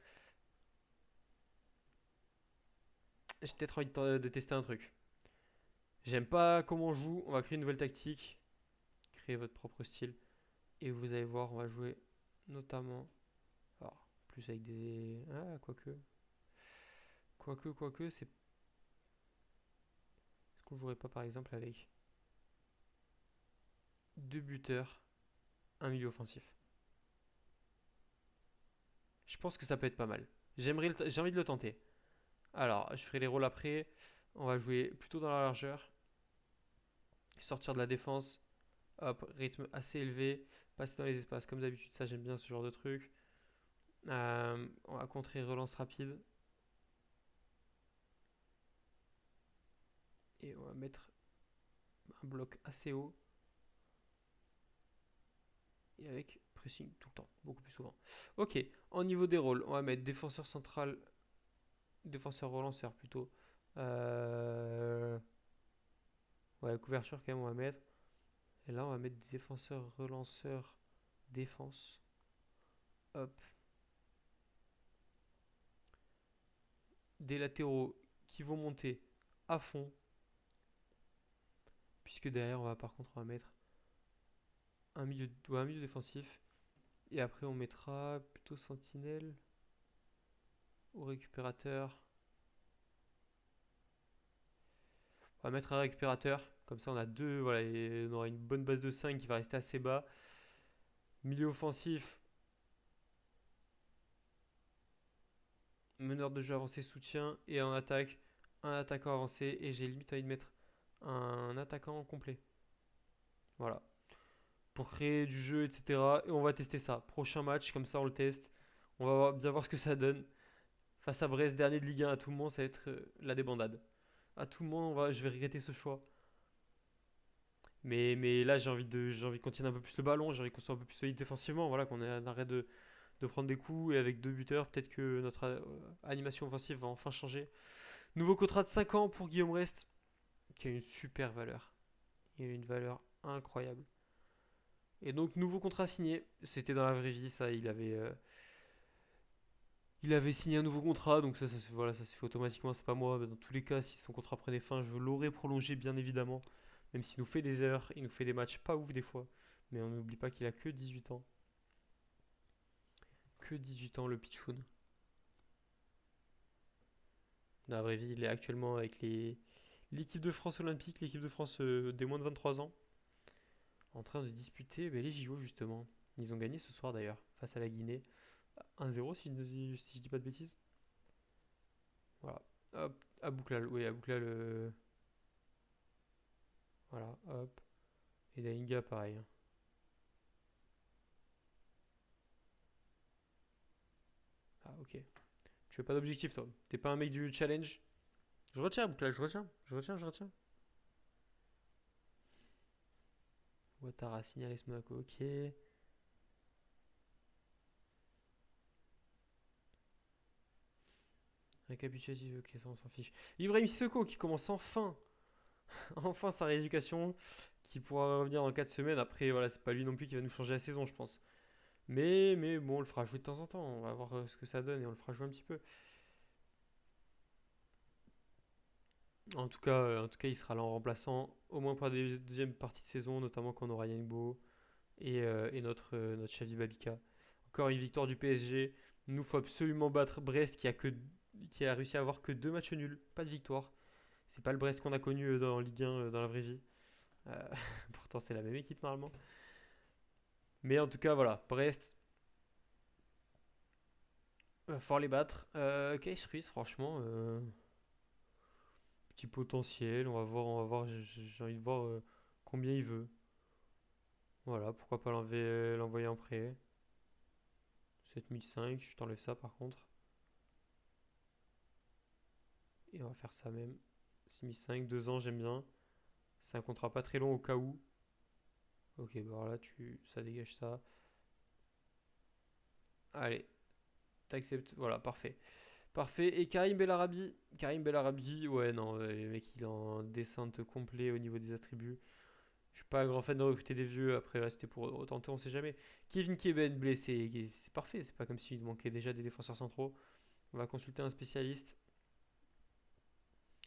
J'ai peut-être envie de tester un truc. J'aime pas comment on joue. On va créer une nouvelle tactique. Créer votre propre style. Et vous allez voir, on va jouer notamment. Alors, plus avec des. Ah, quoique. Quoique, c'est. Est-ce qu'on jouerait pas par exemple avec deux buteurs, un milieu offensif? Je pense que ça peut être pas mal. J'ai envie de le tenter. Alors, je ferai les rôles après. On va jouer plutôt dans la largeur. Sortir de la défense. Hop, rythme assez élevé. Passer dans les espaces comme d'habitude. Ça, j'aime bien ce genre de truc. On va contrer relance rapide. Et on va mettre un bloc assez haut. Et avec pressing tout le temps, beaucoup plus souvent. Ok, en niveau des rôles, on va mettre défenseur central, défenseur relanceur plutôt. Euh, Ouais, couverture quand même, on va mettre. Et là, on va mettre défenseur relanceur défense. Hop. Des latéraux qui vont monter à fond. Puisque derrière, on va par contre, on va mettre un milieu défensif. Et après, on mettra plutôt sentinelle ou récupérateur. On va mettre un récupérateur. Comme ça, on a deux. Voilà, et on aura une bonne base de 5 qui va rester assez bas. Milieu offensif. Meneur de jeu avancé, soutien. Et en attaque, un attaquant avancé. Et j'ai limite envie de mettre un attaquant complet. Voilà. Pour créer du jeu, etc. Et on va tester ça. Prochain match, comme ça, on le teste. On va bien voir ce que ça donne. Face à Brest, dernier de Ligue 1, à tout le monde, ça va être la débandade. À tout le monde, je vais regretter ce choix. Mais là, j'ai envie qu'on tienne un peu plus le ballon, j'ai envie qu'on soit un peu plus solide défensivement, voilà, arrête de prendre des coups et avec deux buteurs, peut-être que notre animation offensive va enfin changer. Nouveau contrat de 5 ans pour Guillaume Rest, qui a une super valeur. Il a une valeur incroyable. Et donc, nouveau contrat signé. C'était dans la vraie vie, ça. Il avait signé un nouveau contrat, donc voilà, ça s'est fait automatiquement. C'est pas moi. Mais dans tous les cas, si son contrat prenait fin, je l'aurais prolongé, bien évidemment. Même s'il nous fait des erreurs, il nous fait des matchs pas ouf des fois. Mais on n'oublie pas qu'il a que 18 ans. Que 18 ans, le Pichoun. Dans la vraie vie, il est actuellement avec les. l'équipe de France olympique, l'équipe de France des moins de 23 ans, en train de disputer les JO justement. Ils ont gagné ce soir d'ailleurs, face à la Guinée. 1-0 si je dis pas de bêtises. Voilà. Hop, Abouklal, oui, Abouklal. Voilà, hop. Et Daïnga, pareil, hein. Ah, ok. Tu fais pas d'objectif, toi. T'es pas un mec du challenge. Je retiens, Abouklal, je retiens. Je retiens, je retiens. Ouattara, Signalis Monaco, ok. Récapitulatif, ok, ça on s'en fiche. Ibrahim Sissoko qui commence enfin, enfin sa rééducation, qui pourra revenir dans 4 semaines. Après, voilà, c'est pas lui non plus qui va nous changer la saison, je pense. Mais bon, on le fera jouer de temps en temps. On va voir ce que ça donne et on le fera jouer un petit peu. En tout cas, il sera là en remplaçant, au moins pour la deuxième partie de saison, notamment quand on aura Yangbo et notre Xavi Babika. Encore une victoire du PSG. Nous, faut absolument battre Brest qui a réussi à avoir que deux matchs nuls, pas de victoire. C'est pas le Brest qu'on a connu dans Ligue 1 dans la vraie vie. Euh, Pourtant, c'est la même équipe normalement. Mais en tout cas, voilà, Brest, va falloir les battre. Case Ruiz, franchement, petit potentiel. On va voir. J'ai envie de voir combien il veut. Voilà, pourquoi pas l'envoyer en prêt. 7005, je t'enlève ça par contre. Et on va faire ça même. 6005, 2 ans, j'aime bien. C'est un contrat pas très long au cas où. Ok, bah alors là, ça dégage ça. Allez, t'acceptes. Voilà, parfait. Parfait. Et Karim Bellarabi, ouais, non, le mec, il est en descente complet au niveau des attributs. Je suis pas un grand fan de recruter des vieux. Après, là, c'était pour retenter, on sait jamais. Kevin Keben blessé, c'est parfait. C'est pas comme s'il manquait déjà des défenseurs centraux. On va consulter un spécialiste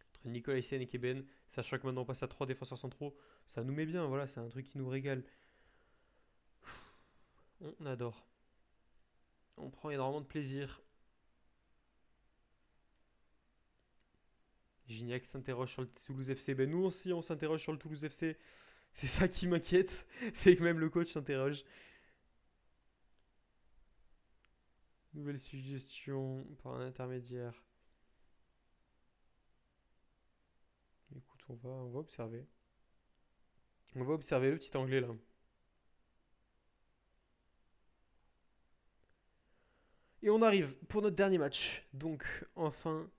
entre Nicolas Hyssen et Keben. Sachant que maintenant on passe à 3 défenseurs centraux, ça nous met bien. Voilà, c'est un truc qui nous régale. On adore. On prend énormément de plaisir. Gignac s'interroge sur le Toulouse FC. Ben nous aussi, on s'interroge sur le Toulouse FC. C'est ça qui m'inquiète. C'est que même le coach s'interroge. Nouvelle suggestion par un intermédiaire. Écoute, on va observer. On va observer le petit anglais là. Et on arrive pour notre dernier match. Donc, enfin.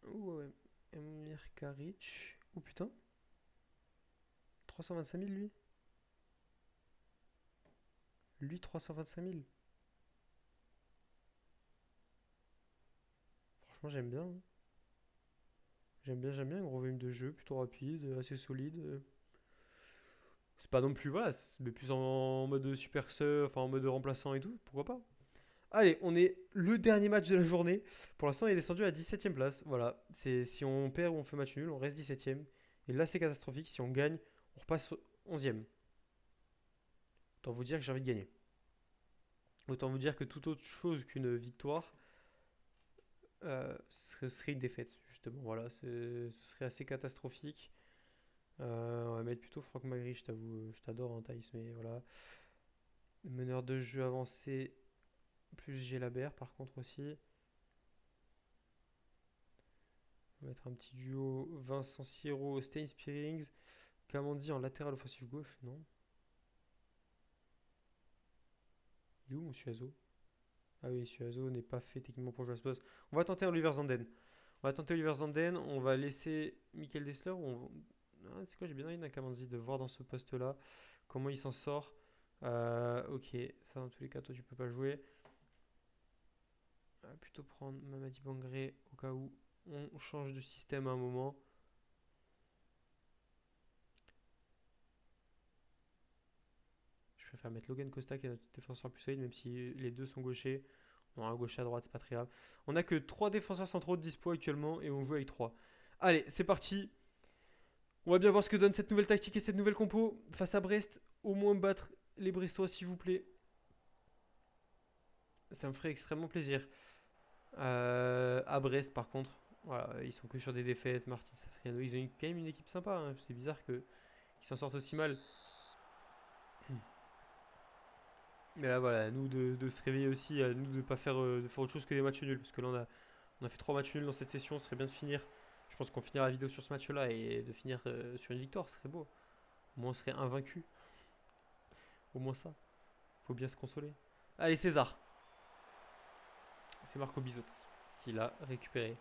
Ouh, ouais. Emir Karic. Oh putain. 325 000 lui. Lui, 325 000. Franchement, j'aime bien, hein. J'aime bien. Un gros volume de jeu, plutôt rapide, assez solide. C'est pas non plus, voilà, mais plus en mode super sub, enfin en mode remplaçant et tout, pourquoi pas. Allez, on est le dernier match de la journée. Pour l'instant, il est descendu à 17ème place. Voilà, c'est si on perd ou on fait match nul, on reste 17ème. Et là, c'est catastrophique. Si on gagne, on repasse 11ème. Autant vous dire que j'ai envie de gagner. Autant vous dire que toute autre chose qu'une victoire ce serait une défaite, justement. Voilà, ce serait assez catastrophique. On va mettre plutôt Franck Magri, je t'avoue, je t'adore en Thaïs, mais voilà. Meneur de jeu avancé, plus Gélabert par contre aussi. On va mettre un petit duo Vincent Siro, Stain Spearings. Kamandi en latéral offensif gauche, non. Il est où Monsieur Azo? Ah oui, Monsieur Azo n'est pas fait techniquement pour jouer à ce poste. On va tenter Oliver Zanden. On va tenter Oliver Zanden. On va laisser Michael Dessler. C'est quoi, j'ai bien envie d'un Kamandi de voir dans ce poste-là comment il s'en sort. Ok, ça dans tous les cas, toi tu peux pas jouer. On va plutôt prendre Mamadi Bangré au cas où on change de système à un moment. Je préfère mettre Logan Costa qui est notre défenseur plus solide, même si les deux sont gauchers. On a un gaucher à droite, c'est pas très grave. On a que 3 défenseurs centraux de dispo actuellement et on joue avec 3. Allez, c'est parti. On va bien voir ce que donne cette nouvelle tactique et cette nouvelle compo face à Brest. Au moins battre les Brestois, s'il vous plaît. Ça me ferait extrêmement plaisir. À Brest, par contre. Voilà, ils sont que sur des défaites. Martin Satriano, ils ont quand même une équipe sympa, hein. C'est bizarre qu'ils s'en sortent aussi mal. Mais là, voilà, nous de se réveiller aussi, à nous de pas faire, de faire autre chose que des matchs nuls. Parce que là, on a fait 3 matchs nuls dans cette session, ce serait bien de finir. Je pense qu'on finira la vidéo sur ce match-là et de finir sur une victoire, ce serait beau. Au moins, on serait invaincu. Au moins ça. Faut bien se consoler. Allez, César. C'est Marco Bizot qui l'a récupéré.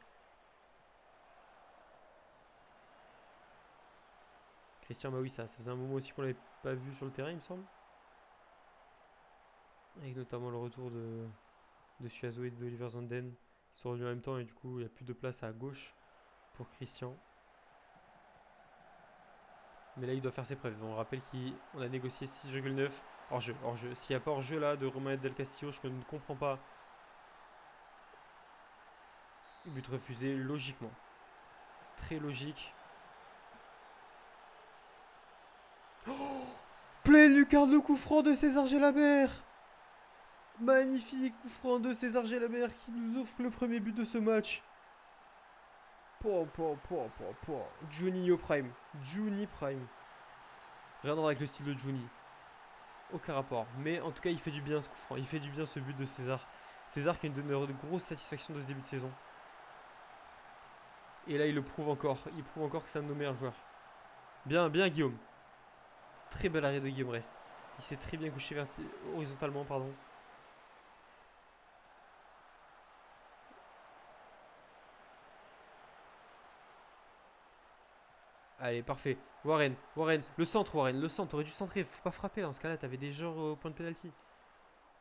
Christian Maouissa, ça faisait un moment aussi qu'on l'avait pas vu sur le terrain, il me semble. Avec notamment le retour de Suazo et d'Oliver Zanden. Ils sont revenus en même temps et du coup, il n'y a plus de place à gauche pour Christian. Mais là, il doit faire ses preuves. On rappelle qu'on a négocié 6,9 hors-jeu. Hors-jeu. S'il n'y a pas hors-jeu là de Romain Del Castillo, je ne comprends pas. But refusé logiquement. Très logique. Oh, pleine lucarne, le coup franc de César Gelabert. Magnifique coup franc de César Gelabert qui nous offre le premier but de ce match. Juninho Prime. Juni Prime. Rien à voir avec le style de Juni. Aucun rapport. Mais en tout cas, il fait du bien ce coup franc. Il fait du bien ce but de César. César qui nous donne de grosses satisfactions de ce début de saison. Et là, il le prouve encore. Il prouve encore que c'est un de nos meilleurs joueurs. Bien, bien Guillaume. Très bel arrêt de Guillaume Rest. Il s'est très bien couché horizontalement, pardon. Allez, parfait. Warren, le centre, Warren, le centre. T'aurais dû centrer. Faut pas frapper dans ce cas-là. T'avais des gens au point de pénalty.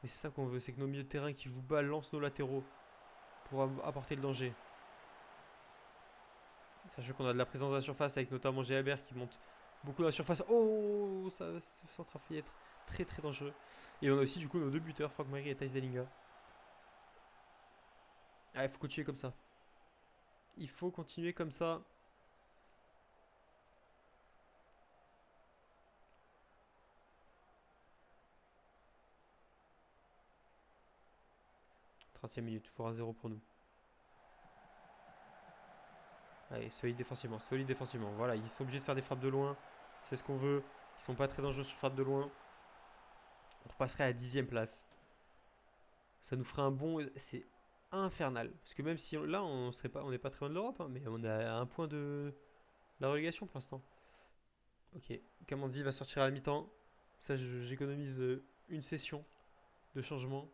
Mais c'est ça qu'on veut, c'est que nos milieux de terrain qui jouent bas lancent nos latéraux pour apporter le danger. Sachant qu'on a de la présence à la surface avec notamment Gélabert qui monte beaucoup dans la surface. Oh, ça, ce centre a failli être très très dangereux. Et on a aussi du coup nos deux buteurs, Franck Marie et Thijs Dallinga. Ah, il faut continuer comme ça. Il faut continuer comme ça. E minute, toujours 1-0 pour nous. Allez, solide défensivement, solide défensivement. Voilà, ils sont obligés de faire des frappes de loin. C'est ce qu'on veut. Ils sont pas très dangereux sur frappe de loin. On repasserait à la 10ème place. Ça nous ferait un bon. C'est infernal. Parce que même si là, on n'est pas très loin de l'Europe, hein, mais on est à un point de la relégation pour l'instant. Ok, Kamandi va sortir à la mi-temps. Ça, j'économise une session de changement.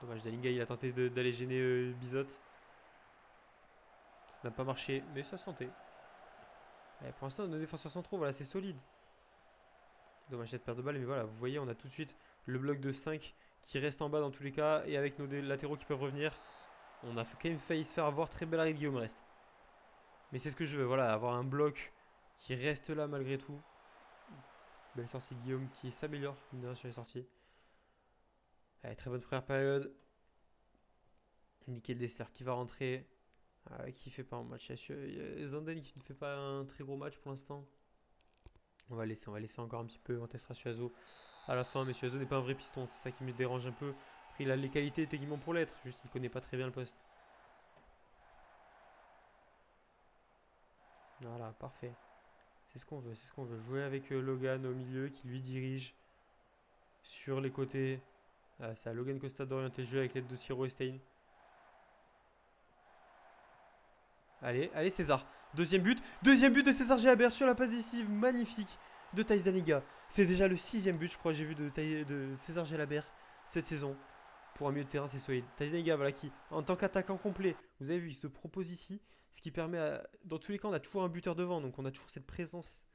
Dommage, Dalinga, il a tenté d'aller gêner Bizot. Ça n'a pas marché, mais ça sentait. Et pour l'instant, nos défenseurs centraux, voilà, c'est solide. Dommage cette perte de balle, mais voilà, vous voyez, on a tout de suite le bloc de 5 qui reste en bas dans tous les cas. Et avec nos latéraux qui peuvent revenir, on a quand même failli se faire avoir. Très belle arrêt de Guillaume reste. Mais c'est ce que je veux, voilà, avoir un bloc qui reste là malgré tout. Belle sortie de Guillaume qui s'améliore sur les sorties. Allez, très bonne première période. Nickel Dessler qui va rentrer. Qui fait pas un match. Il y a Zanden qui ne fait pas un très gros match pour l'instant. On va laisser encore un petit peu. On testera Suazo à la fin. Mais Suazo n'est pas un vrai piston. C'est ça qui me dérange un peu. Après, il a les qualités techniquement pour l'être. Juste, il connaît pas très bien le poste. Voilà, parfait. C'est ce qu'on veut. C'est ce qu'on veut. Jouer avec Logan au milieu qui lui dirige sur les côtés. C'est à Logan Costa d'orienter le jeu avec l'aide de Siro Estein. Allez, allez César. Deuxième but de César Gélabert sur la passe décisive. Magnifique de Thijs Dallinga. C'est déjà le 6ème but, je crois, j'ai vu de César Gélabert cette saison. Pour un milieu de terrain, c'est solide. Thijs Dallinga, voilà, qui, en tant qu'attaquant complet, vous avez vu, il se propose ici. Ce qui permet, dans tous les cas, on a toujours un buteur devant. Donc on a toujours cette présence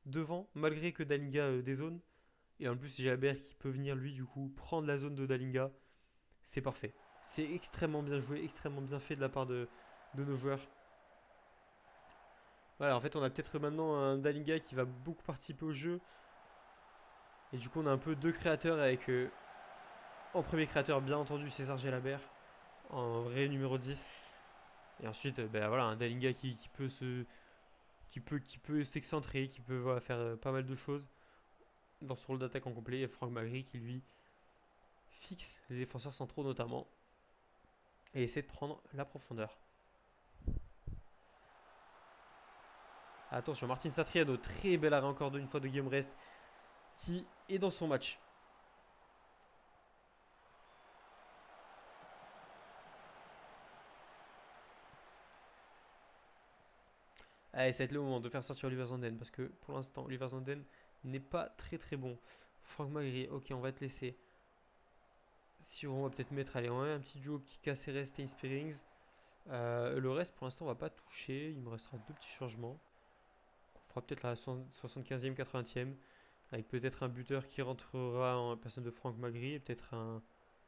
devant, malgré que Dallinga dézone. Et en plus, Gélabert qui peut venir, lui, du coup, prendre la zone de Dallinga. C'est parfait. C'est extrêmement bien joué, extrêmement bien fait de la part de nos joueurs. Voilà, en fait, on a peut-être maintenant un Dallinga qui va beaucoup participer au jeu. Et du coup, on a un peu deux créateurs avec en premier créateur, bien entendu, César Gélabert, en vrai numéro 10. Et ensuite, ben voilà, un Dallinga qui peut s'excentrer, qui peut voilà, faire pas mal de choses dans son rôle d'attaque en complet. Et Franck Magri qui lui fixe les défenseurs centraux notamment. et essayer de prendre la profondeur. Attention, Martin Satriano, très bel arrêt encore une fois de Guillaume Rest qui est dans son match. Allez, ça va être le moment de faire sortir Oliver Zanden parce que pour l'instant, Oliver Zanden n'est pas très très bon. Franck Magri, ok, on va te laisser. Si on va peut-être mettre, allez, on va un petit duo qui casse Rest et Inspirings. Le reste, pour l'instant, on va pas toucher. Il me restera deux petits changements. On fera peut-être la 75e, 80e. Avec peut-être un buteur qui rentrera en personne de Franck Magri et peut-être un.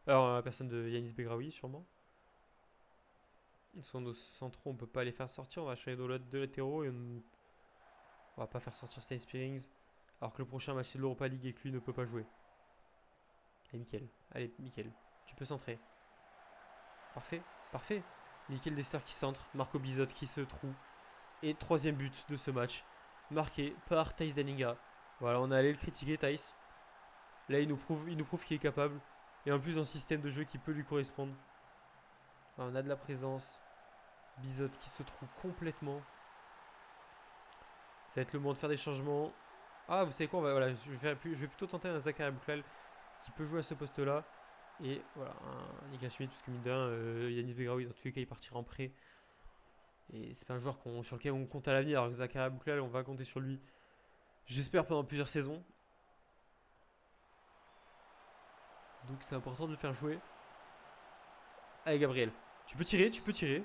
Alors, en personne de Yanis Begraoui, sûrement. Sur nos centraux, on peut pas les faire sortir. On va changer de latéraux et on va pas faire sortir Stein Spearings. Alors que le prochain match c'est de l'Europa League et que lui ne peut pas jouer. Allez, Mickaël. Allez, Mickaël. Tu peux centrer. Parfait, parfait. Mickaël Dessler qui centre. Marco Bizot qui se trouve. Et troisième but de ce match. Marqué par Thijs Dallinga. Voilà, on est allé le critiquer, Thijs. Là, il nous prouve qu'il est capable. Et en plus, un système de jeu qui peut lui correspondre. Alors, on a de la présence. Bizot qui se trouve complètement. Ça va être le moment de faire des changements. Ah, vous savez quoi, voilà, je vais plutôt tenter un Zakaria Bouklal qui peut jouer à ce poste-là. Et voilà, un Niklas Schmidt, parce que mine de rien, Yanis Begraoui, dans tous les cas, il partira en prêt. Et c'est pas un joueur sur lequel on compte à l'avenir. Alors que Zakaria Bouklal, on va compter sur lui, j'espère, pendant plusieurs saisons. Donc c'est important de le faire jouer. Allez, Gabriel, tu peux tirer, tu peux tirer.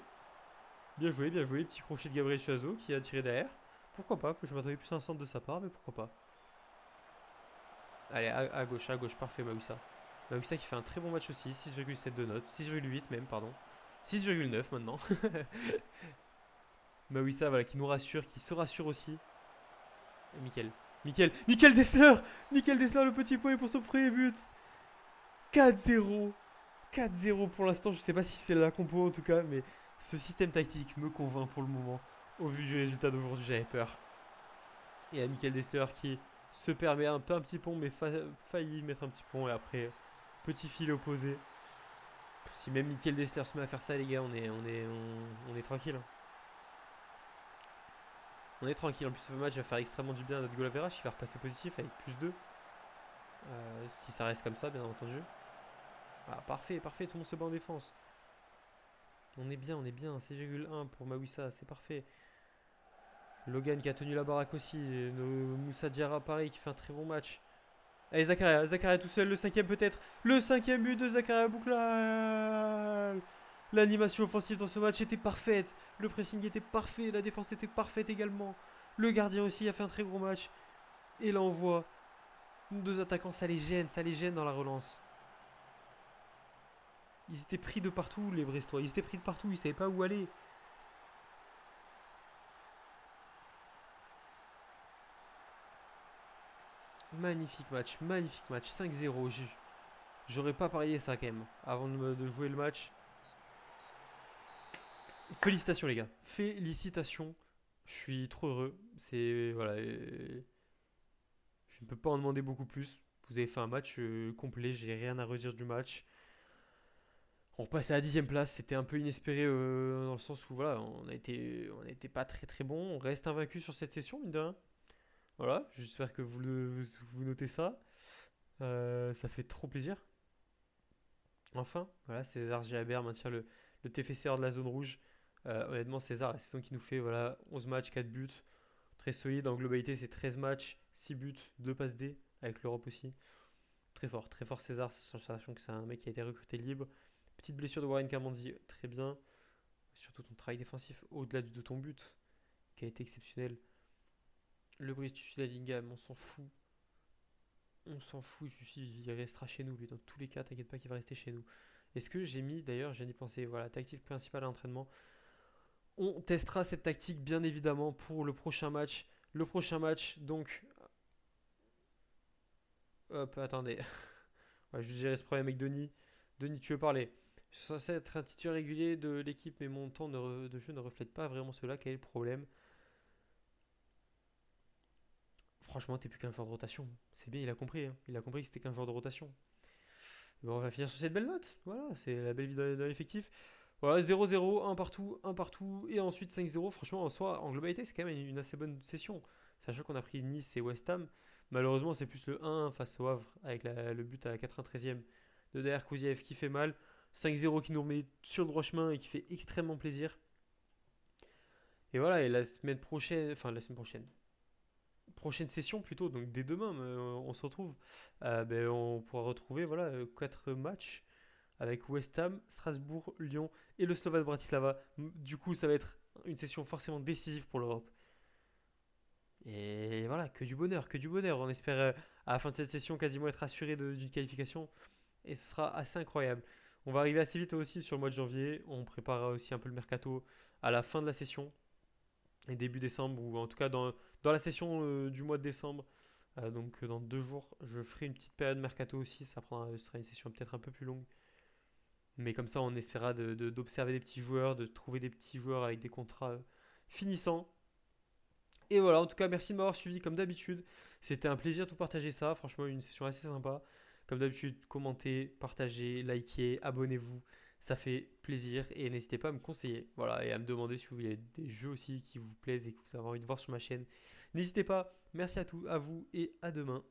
Bien joué, bien joué. Petit crochet de Gabriel Chuazo qui a tiré derrière. Pourquoi pas? Je m'attendais plus à un centre de sa part, mais pourquoi pas? Allez, à gauche, parfait, Mawissa. Mawissa qui fait un très bon match aussi, 6,7 de notes, 6,8 même, pardon. 6,9 maintenant. Mawissa, voilà, qui nous rassure, qui se rassure aussi. Et Mickaël Dessler! Mickaël Dessler, le petit point pour son premier but. 4-0. 4-0 pour l'instant, je sais pas si c'est la compo en tout cas, mais ce système tactique me convainc pour le moment. Au vu du résultat d'aujourd'hui, j'avais peur. Et à Mickaël Dessler qui se permet un petit pont, mais failli mettre un petit pont. Et après, petit fil opposé. Si même Mickaël Dessler se met à faire ça, les gars, on est tranquille. On est tranquille. En plus, ce match va faire extrêmement du bien à notre goal average. Il va repasser positif avec plus 2. Si ça reste comme ça, bien entendu. Ah, parfait, parfait. Tout le monde se bat en défense. On est bien. 6,1 pour Mawissa, c'est parfait. Logan qui a tenu la baraque aussi. Moussa Diarra, pareil, qui fait un très bon match. Allez, Zakaria tout seul, le cinquième peut-être. Le cinquième but de Zakaria Bouklal. L'animation offensive dans ce match était parfaite. Le pressing était parfait. La défense était parfaite également. Le gardien aussi a fait un très gros match. Et là, on voit nos deux attaquants, ça les gêne dans la relance. Ils étaient pris de partout, les Brestois. Ils étaient pris de partout, ils savaient pas où aller. Magnifique match, 5-0. J'aurais pas parié ça quand même avant de jouer le match. Félicitations les gars, félicitations. Je suis trop heureux. C'est voilà, je ne peux pas en demander beaucoup plus. Vous avez fait un match complet, j'ai rien à redire du match. On repassait à la 10e place, c'était un peu inespéré dans le sens où voilà, on a été pas très très bon. On reste invaincu sur cette session, mine de rien. Voilà, j'espère que vous notez ça. Ça fait trop plaisir. Enfin, voilà, César Gilabert maintient le TFC hors de la zone rouge. Honnêtement, César, la saison qui nous fait voilà, 11 matchs, 4 buts. Très solide. En globalité, c'est 13 matchs, 6 buts, 2 passes D, avec l'Europe aussi. Très fort César, sachant que c'est un mec qui a été recruté libre. Petite blessure de Warren Kamanzi, très bien. Surtout ton travail défensif au-delà de ton but, qui a été exceptionnel. Le Brice Tuchel-Lingam, on s'en fout. On s'en fout, il restera chez nous, lui. Dans tous les cas, t'inquiète pas qu'il va rester chez nous. Est-ce que j'ai mis, d'ailleurs, j'ai d'y penser, voilà, tactique principale à l'entraînement. On testera cette tactique, bien évidemment, pour le prochain match. Le prochain match, donc. Hop, attendez. Ouais, je gérer ce problème avec Denis. Denis, tu veux parler? Je suis censé être un titulaire régulier de l'équipe, mais mon temps de jeu ne reflète pas vraiment cela. Quel est le problème? Franchement, t'es plus qu'un joueur de rotation. C'est bien, il a compris. Hein. Il a compris que c'était qu'un joueur de rotation. Bon, on va finir sur cette belle note. Voilà, c'est la belle vie dans l'effectif. Voilà, 0-0, un partout, et ensuite 5-0. Franchement, en soi, en globalité, c'est quand même une assez bonne session. Sachant qu'on a pris Nice et West Ham. Malheureusement, c'est plus le 1 face au Havre, avec le but à la 93e de derrière Kouziev qui fait mal. 5-0 qui nous remet sur le droit chemin et qui fait extrêmement plaisir. Et voilà, et la semaine prochaine, enfin la semaine prochaine, prochaine session plutôt, donc dès demain, on se retrouve. Ben, on pourra retrouver voilà, 4 matchs avec West Ham, Strasbourg, Lyon et le Slovan Bratislava. Du coup, ça va être une session forcément décisive pour l'Europe. Et voilà, que du bonheur, que du bonheur. On espère à la fin de cette session quasiment être assuré d'une qualification et ce sera assez incroyable. On va arriver assez vite aussi sur le mois de janvier. On prépare aussi un peu le mercato à la fin de la session et début décembre, ou en tout cas dans la session du mois de décembre. Donc dans 2 jours, je ferai une petite période mercato aussi. Ce sera une session peut-être un peu plus longue. Mais comme ça, on essaiera d'observer des petits joueurs, de trouver des petits joueurs avec des contrats finissants. Et voilà, en tout cas, merci de m'avoir suivi comme d'habitude. C'était un plaisir de vous partager ça. Franchement, une session assez sympa. Comme d'habitude, commentez, partagez, likez, abonnez-vous. Ça fait plaisir et n'hésitez pas à me conseiller. Voilà, et à me demander si vous avez des jeux aussi qui vous plaisent et que vous avez envie de voir sur ma chaîne. N'hésitez pas. Merci à vous et à demain.